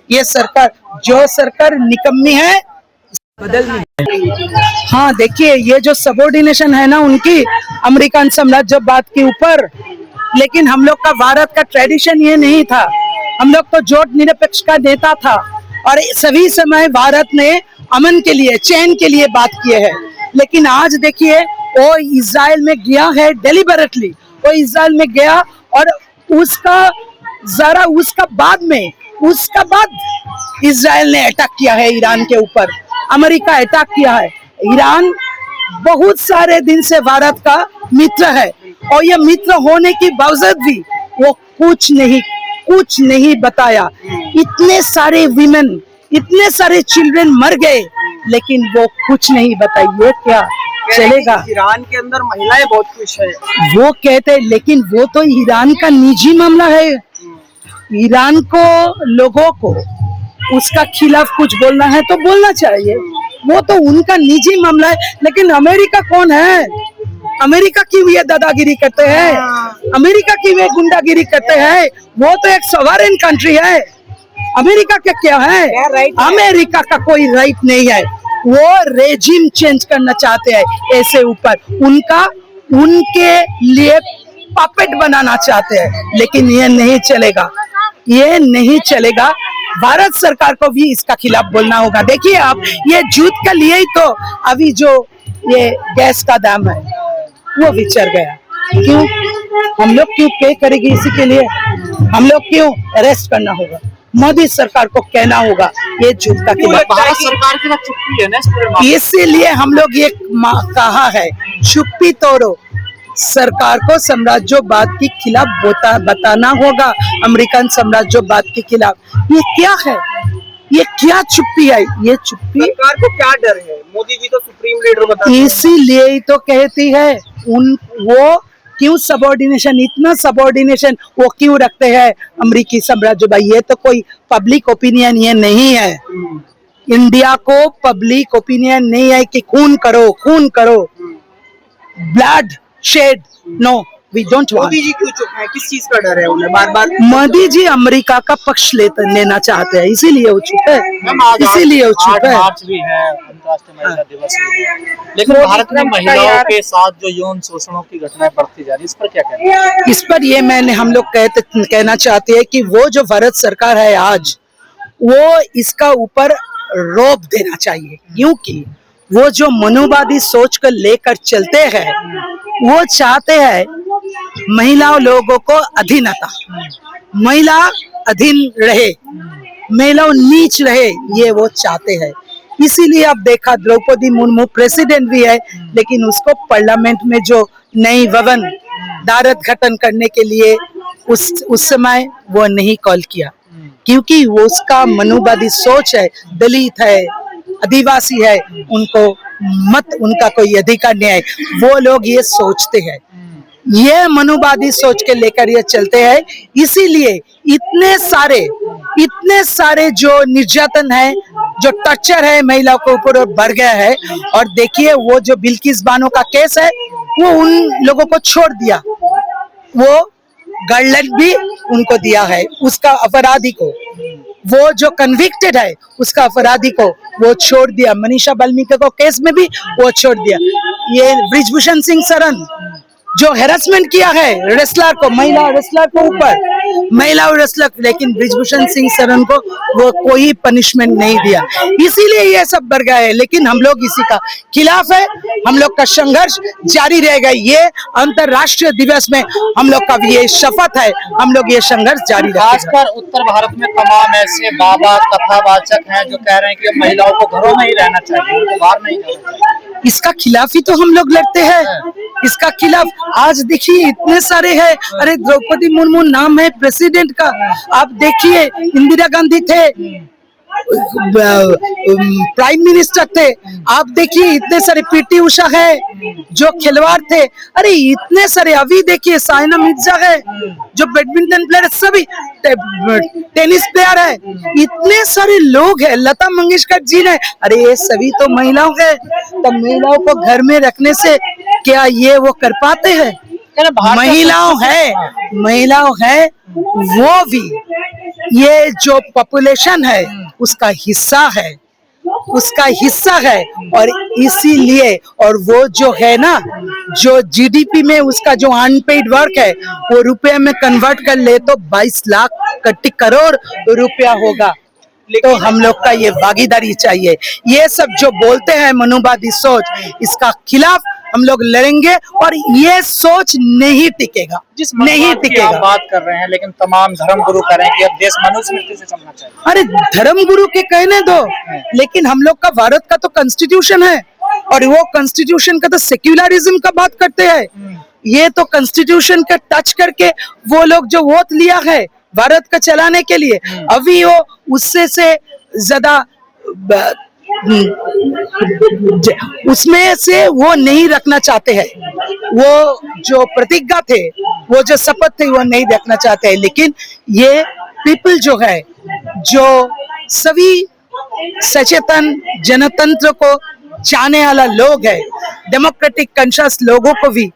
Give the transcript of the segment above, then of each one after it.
ये सरकार, जो सरकार निकम्मी है, बदलनी। हाँ देखिए, ये जो सबऑर्डिनेशन है ना उनकी अमेरिकन साम्राज्यवाद के ऊपर, लेकिन हम लोग का भारत का ट्रेडिशन ये नहीं था। हम लोग तो जोट निरपेक्ष का नेता था और सभी समय भारत ने अमन के लिए, चैन के लिए बात किए है। लेकिन आज देखिए, वो इजराइल में गया है डेलिबरेटली, वो इजराइल में गया और उसका बाद इजराइल ने अटैक किया है ईरान के ऊपर, अमेरिका अटैक किया है। ईरान बहुत सारे दिन से भारत का मित्र है और ये मित्र होने के बावजूद भी वो कुछ नहीं बताया। इतने सारे विमेन, इतने सारे चिल्ड्रन मर गए, लेकिन वो कुछ नहीं बताई। ये क्या चलेगा? ईरान के अंदर महिलाएं बहुत खुश है, वो कहते, लेकिन वो तो ईरान का निजी मामला है। ईरान को, लोगों को उसका खिलाफ कुछ बोलना है तो बोलना चाहिए, वो तो उनका निजी मामला है। लेकिन अमेरिका कौन है? अमेरिका की ये दादागिरी करते हैं, अमेरिका की वे गुंडागिरी करते हैं। वो तो एक सॉवरेन कंट्री है। अमेरिका का क्या है? अमेरिका का कोई राइट नहीं है। वो रेजिम चेंज करना चाहते हैं, ऐसे ऊपर उनके लिए पपेट बनाना चाहते हैं। लेकिन ये नहीं चलेगा, ये नहीं चलेगा। भारत सरकार को भी इसका खिलाफ बोलना होगा। देखिए आप, ये जूत का लिए ही तो अभी जो ये गैस का दाम है वो भी चढ़ गया। क्यों? हम लोग क्यों पे करेंगे इसी के लिए? हम लोग क्यों अरेस्ट करना होगा? मोदी सरकार को कहना होगा ये जूत का खिलाफ। भारत सरकार की चुप्पी है ना, इसीलिए हम लोग ये कहा है, चुप्पी तोड़ो। सरकार को साम्राज्यवाद के खिलाफ बताना होगा, अमेरिकन साम्राज्यवाद के खिलाफ। ये क्या है? ये क्या चुप्पी है? ये चुप्पी, सरकार को क्या डर है? मोदी जी तो सुप्रीम लीडर बताते हैं। इसीलिए ही तो कहती है वो क्यों सबऑर्डिनेशन, इतना सबऑर्डिनेशन वो क्यों रखते हैं अमेरिकी साम्राज्यवाद? ये तो कोई पब्लिक ओपिनियन ये नहीं है। इंडिया को पब्लिक ओपिनियन नहीं है कि खून करो, bloodshed, no, we don't want. Modi ji क्यों चुप है? किस चीज का डर है उन्हें? बार-बार मोदी जी अमेरिका का पक्ष लेना चाहते हैं, इसीलिए वो चुप है, इसीलिए वो चुप है। मार्च भी है, अंतर्राष्ट्रीय महिला दिवस भी है, लेकिन भारत में महिलाओं के साथ जो यौन शोषणों की घटनाएं बढ़ती जा रही है, इस पर क्या कहना है? इस पर ये हम लोग कहना चाहते हैं कि वो जो भारत सरकार है आज, वो इसका ऊपर रोक देना चाहिए। क्योंकि वो जो मनोवादी सोच को लेकर चलते हैं, वो चाहते हैं महिला लोगों को अधीनता, महिला अधीन रहे, महिला नीच रहे, ये वो चाहते हैं। इसीलिए अब देखा, द्रौपदी मुर्मू प्रेसिडेंट भी है, लेकिन उसको पार्लियामेंट में जो नई भवन दारद गठन करने के लिए उस समय वो नहीं कॉल किया, क्योंकि वो उसका मनोवादी सोच है, दलित है, आदिवासी है, उनका कोई अधिकार नहीं है। वो लोग ये सोचते हैं, ये मनोवादी सोच के लेकर ये चलते हैं। इसीलिए इतने सारे जो निर्यातन है, जो टॉर्चर है महिलाओं के ऊपर बढ़ गया है। और देखिए, वो जो बिल्किस बानो का केस है, वो उन लोगों को छोड़ दिया, वो गाइडलाइन भी उनको दिया है, उसका अपराधी को, वो जो कन्विक्टेड है उसका अपराधी को वो छोड़ दिया। मनीषा बाल्मीकि को केस में भी वो छोड़ दिया। ये ब्रिजभूषण सिंह शरण जो हैरेसमेंट किया है रेसलर को, महिला रेसलर को ऊपर, महिला रेसलर, लेकिन ब्रिजभूषण सिंह शरण को वो कोई पनिशमेंट नहीं दिया। इसीलिए ये सब बढ़ गया है। लेकिन हम लोग इसी का खिलाफ है, हम लोग का संघर्ष जारी रहेगा। ये अंतर्राष्ट्रीय दिवस में हम लोग का ये शपथ है, हम लोग ये संघर्ष जारी रखेंगे। खासकर उत्तर भारत में तमाम ऐसे बाबा कथावाचक हैं जो कह रहे हैं कि महिलाओं को घरों में ही रहना चाहिए, उनको बाहर नहीं जाना चाहिए। इसका खिलाफ ही तो हम लोग लड़ते हैं, इसका खिलाफ। आज देखिए इतने सारे हैं, अरे द्रौपदी मुर्मू नाम है प्रेसिडेंट का, आप देखिए इंदिरा गांधी थे, प्राइम मिनिस्टर थे, आप देखिए इतने सारे, पीटी उषा है जो खिलवाड़ थे, अरे इतने सारे, अभी देखिए साइना मिर्जा है जो बैडमिंटन प्लेयर, सभी टेनिस प्लेयर है, इतने सारे लोग हैं, लता मंगेशकर जी ने, अरे ये सभी तो महिलाओं के। तो महिलाओं को घर में रखने से क्या ये वो कर पाते हैं? कह रहे भारत का महिलाओं है वो भी ये जो पॉपुलेशन है उसका हिस्सा है और इसीलिए और वो जो है ना जो जीडीपी में उसका जो अनपेड वर्क है वो रुपए में कन्वर्ट कर ले तो 22 लाख करोड़ रुपया होगा। तो हम लोग का ये भागीदारी चाहिए। ये सब जो बोलते हैं मनुवादी सोच, इसका खिलाफ हम लोग लड़ेंगे और ये सोच नहीं टिकेगा, जिस नहीं मनोवाद की टिकेगा। आप बात कर रहे हैं लेकिन तमाम धर्म गुरु कह रहे हैं कि अब देश मनुस्मृति से चलना चाहिए। अरे धर्म गुरु के कहने दो, लेकिन हम लोग का भारत का तो कॉन्स्टिट्यूशन है और वो कॉन्स्टिट्यूशन का तो सेक्युलरिज्म का बात करते हैं। ये तो कॉन्स्टिट्यूशन का टच करके वो लोग जो वोट लिया है भारत का चलाने के लिए, अभी वो उससे से ज्यादा उसमें से वो नहीं रखना चाहते हैं। वो जो प्रतिज्ञा थे, वो जो शपथ थे, वो नहीं रखना चाहते हैं। लेकिन ये पीपल जो है, जो सभी सचेतन जनतंत्र को चाहने वाला लोग है, डेमोक्रेटिक कॉन्शियस लोगों को भी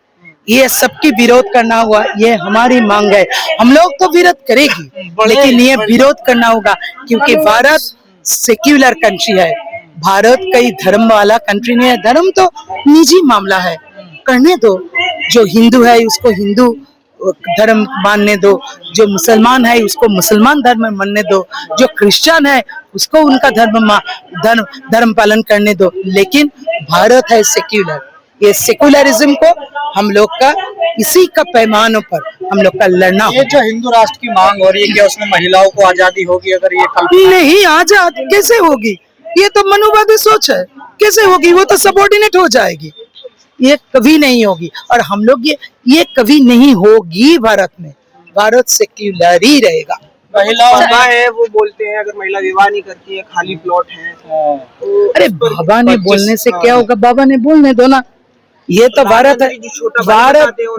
ये सबकी विरोध करना हुआ। ये हमारी मांग है, हम लोग तो विरोध करेगी, लेकिन ये विरोध करना होगा क्योंकि भारत सेक्युलर कंट्री है। भारत कई धर्म वाला कंट्री नहीं है। धर्म तो निजी मामला है, करने दो। जो हिंदू है उसको हिंदू धर्म मानने दो, जो मुसलमान है उसको मुसलमान धर्म मानने दो, जो क्रिश्चियन है उसको उनका धर्म पालन करने दो। लेकिन भारत है सेक्युलर। ये सेक्युलरिज्म को हम लोग का इसी का पैमानों पर हम लोग का लड़ना ये जो हिंदू राष्ट्र की मांग हो रही है, क्या उसमें महिलाओं को आजादी होगी? अगर ये नहीं आजाद कैसे होगी? ये तो मनुवादी सोच है, कैसे होगी? वो तो सबऑर्डिनेट हो जाएगी। ये कभी नहीं होगी और हम लोग ये कभी नहीं होगी। भारत में भारत सेक्युलर ही रहेगा। महिलाओं का है वो बोलते हैं अगर महिला विवाह नहीं करती है खाली प्लॉट है। तो अरे बाबा ने बोलने से क्या होगा? बाबा ने बोलने दो ना। ये तो भारत है,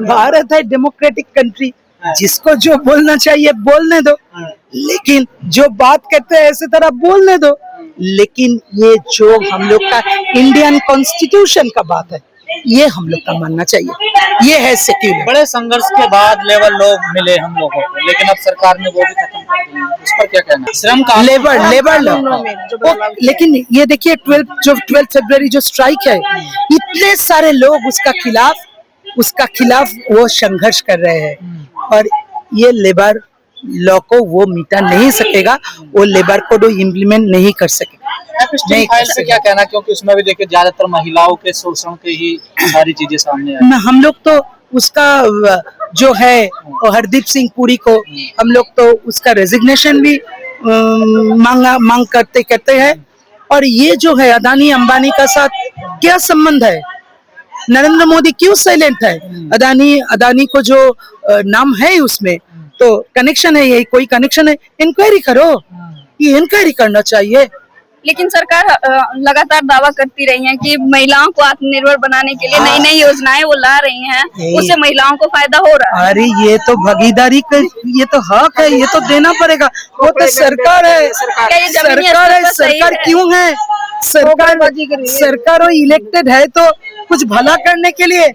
भारत है डेमोक्रेटिक कंट्री, जिसको जो बोलना चाहिए बोलने दो। लेकिन जो बात करते हैं ऐसे तरह बोलने दो। लेकिन ये जो हम लोग का इंडियन कॉन्स्टिट्यूशन का बात है, ये हम लोग का मानना चाहिए। ये है सेक्युलर। बड़े संघर्ष के बाद लेबर लोग मिले हम लोगों को, लेकिन अब सरकार ने वो भी खत्म कर दिया। उस पर क्या कहना है? श्रम का लेबर लॉ। लेकिन ये देखिए 12 फरवरी जो स्ट्राइक है, इतने सारे लोग उसका खिलाफ वो संघर्ष कर रहे हैं और ये लेबर लॉ को वो मिटा नहीं सकेगा। वो लेबर कोड इम्प्लीमेंट नहीं कर सकेगा। नहीं कर सकेगा। क्या कहना, क्योंकि उसमें भी देखिए ज्यादातर महिलाओं के शोषण के ही सारी चीजें सामने आई। हम लोग तो उसका जो है हरदीप सिंह पुरी को हम लोग तो उसका रेजिग्नेशन भी मांग करते हैं। और ये जो है अदानी अंबानी का साथ क्या संबंध है? नरेंद्र मोदी क्यों साइलेंट है? अदानी को जो नाम है उसमें तो कनेक्शन है, यही कोई कनेक्शन है? इंक्वायरी करो, ये इंक्वायरी करना चाहिए। लेकिन सरकार लगातार दावा करती रही है कि महिलाओं को आत्मनिर्भर बनाने के लिए नई नई योजनाएं वो ला रही हैं, उससे महिलाओं को फायदा हो रहा है। अरे ये तो भागीदारी का ये तो हक है, ये तो देना पड़ेगा। वो तो सरकार है, सरकार क्यों है? सरकार इलेक्टेड है तो कुछ भला करने के लिए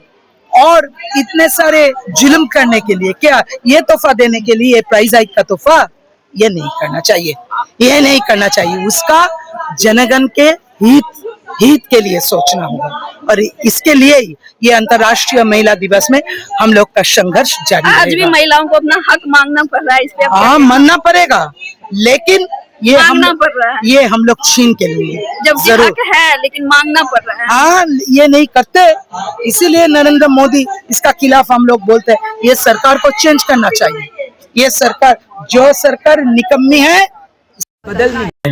और इतने सारे जुल्म करने के लिए क्या? ये तोहफा देने के लिए, प्राइज हाइक का तोहफा, ये नहीं करना चाहिए। ये नहीं करना चाहिए। उसका जनगण के हित के लिए सोचना होगा और इसके लिए ये अंतर्राष्ट्रीय महिला दिवस में हम लोग का संघर्ष जारी रहेगा। आज भी महिलाओं को अपना हक मांगना पड़ रहा है, इस पे हाँ मानना पड़ेगा, लेकिन ये पड़ रहा है। ये हम लोग छीन के लिए जबकि हक है लेकिन मांगना पड़ रहा है। हाँ ये नहीं करते, इसीलिए नरेंद्र मोदी इसका खिलाफ हम लोग बोलते हैं। ये सरकार को चेंज करना चाहिए। ये सरकार जो सरकार निकम्मी है बदलनी